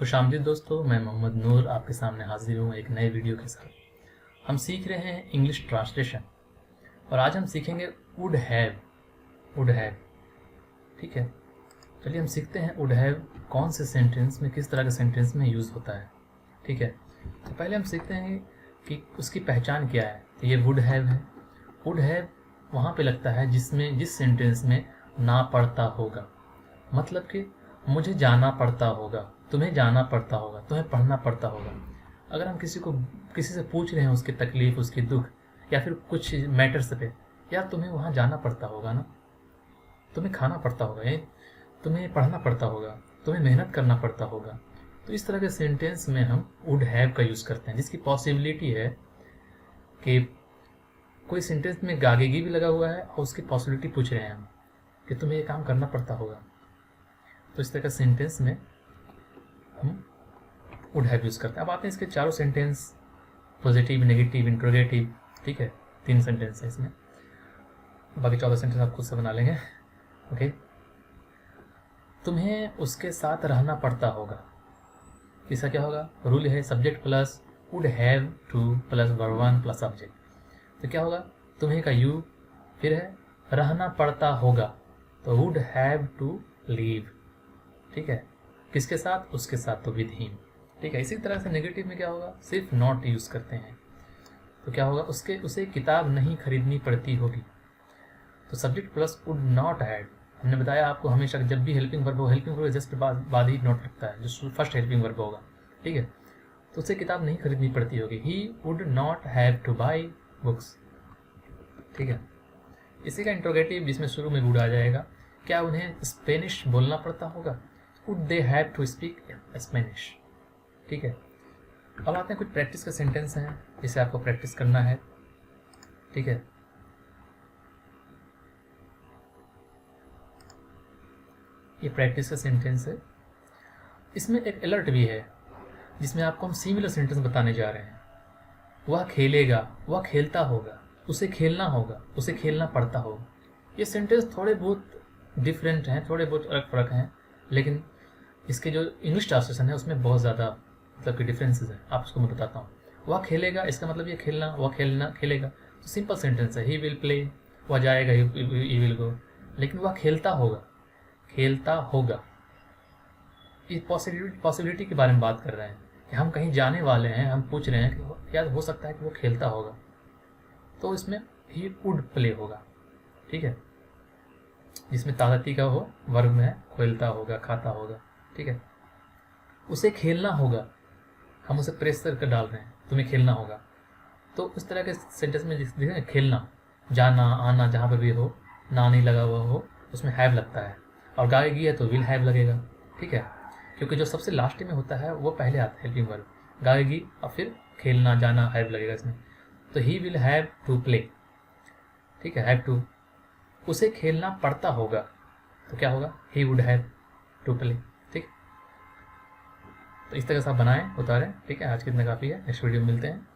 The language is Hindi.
खुशामदीद दोस्तों, मैं मोहम्मद नूर आपके सामने हाजिर हूँ एक नए वीडियो के साथ। हम सीख रहे हैं इंग्लिश ट्रांसलेशन और आज हम सीखेंगे वुड हैव। वुड हैव, ठीक है। चलिए हम सीखते हैं वुड हैव कौन से सेंटेंस में, किस तरह के सेंटेंस में यूज़ होता है, ठीक है। तो पहले हम सीखते हैं कि उसकी पहचान क्या है। तो ये वुड हैव है। वुड हैव वहाँ पे लगता है जिस सेंटेंस में ना पड़ता होगा, मतलब कि मुझे जाना पड़ता होगा, तुम्हें जाना पड़ता होगा, तुम्हें पढ़ना पड़ता होगा। अगर हम किसी से पूछ रहे हैं उसकी तकलीफ़, उसकी दुख या फिर कुछ मैटर्स पे, यार तुम्हें वहाँ जाना पड़ता होगा ना, तुम्हें खाना पड़ता होगा, तुम्हें पढ़ना पड़ता होगा, तुम्हें मेहनत करना पड़ता होगा। तो इस तरह के सेंटेंस में हम वुड हैव का यूज़ करते हैं, जिसकी पॉसिबिलिटी है कि कोई सेंटेंस में गागेगी भी लगा हुआ है और उसकी पॉसिबिलिटी पूछ रहे हैं हम कि तुम्हें ये काम करना पड़ता होगा। तो इस तरह का सेंटेंस में हम वुड हैव यूज़ करते हैं। अब आते हैं इसके चारों सेंटेंस, पॉजिटिव, नेगेटिव, इंट्रोगेटिव, ठीक है। 3 सेंटेंस है इसमें, बाकी 14 सेंटेंस आप खुद से बना लेंगे, ओके। तुम्हें उसके साथ रहना पड़ता होगा, इसका क्या होगा, रूल है subject plus would have two plus verb 1 plus subject. तो क्या होगा, तुम्हें का यू, फिर है रहना पड़ता होगा, तो वुड हैव टू लीव, ठीक है। किसके साथ, उसके साथ, तो विद हिम, ठीक है। इसी तरह से नेगेटिव में क्या होगा, सिर्फ नॉट यूज़ करते हैं, तो क्या होगा, उसे किताब नहीं खरीदनी पड़ती होगी। तो subject plus would not have, हमने बताया आपको हमेशा जब भी हेल्पिंग वर्ब हो, हेल्पिंग वर्ब जस्ट बाद ही नॉट लगता है, जो फर्स्ट हेल्पिंग वर्ब होगा, ठीक है। तो उसे किताब नहीं खरीदनी पड़ती होगी, he would not have two by books, ठीक है। इसी का इंट्रोगेटिव जिसमें शुरू में वुड आ जाएगा, क्या उन्हें स्पेनिश बोलना पड़ता होगा, would they have to speak Spanish, ठीक है। अब आते हैं कुछ प्रैक्टिस के सेंटेंस हैं जिसे आपको प्रैक्टिस करना है, ठीक है। ये प्रैक्टिस का सेंटेंस है, इसमें एक अलर्ट भी है जिसमें आपको हम सिमिलर सेंटेंस बताने जा रहे हैं। वह खेलेगा, वह खेलता होगा, उसे खेलना होगा, उसे खेलना पड़ता होगा। ये सेंटेंस थोड़े बहुत डिफरेंट हैं, थोड़े बहुत अलग फ़र्क हैं, लेकिन इसके जो इंग्लिश ट्रांसलेशन है उसमें बहुत ज़्यादा मतलब कि डिफरेंसेस है। आप उसको मैं बताता हूँ। वह खेलेगा, इसका मतलब ये खेलना, वह खेलेगा, तो सिंपल सेंटेंस है। ही विल प्ले, वह जाएगा, ही विल गो। लेकिन वह खेलता होगा, ये पॉसिबिलिटी के बारे में बात कर रहे हैं कि हम कहीं जाने वाले हैं, हम पूछ रहे हैं कि यार हो सकता है कि वो खेलता होगा, तो इसमें ही वुड प्ले होगा, ठीक है। जिसमें ताकती का हो, वर्ब में है, खेलता होगा, खाता होगा, ठीक है। उसे खेलना होगा, हम उसे प्रेस करके डाल रहे हैं, तुम्हें खेलना होगा। तो उस तरह के सेंटेंस में जिसमें खेलना, जाना आना जहाँ पर भी हो, ना नहीं लगा हुआ हो, उसमें हैव लगता है। और गाएगी है तो विल हैव लगेगा, ठीक है। क्योंकि जो सबसे लास्ट में होता है वो पहले आता है हेल्पिंग वर्ब, गाएगी और फिर खेलना जाना हैव लगेगा इसमें। तो he will have to play, ठीक है, हैव टू। उसे खेलना पड़ता होगा, तो क्या होगा, he would have to play, ठीक। तो इस तरह से आप बनाएं, उतारें, ठीक है। आज कितना काफ़ी है, नेक्स्ट वीडियो में मिलते हैं।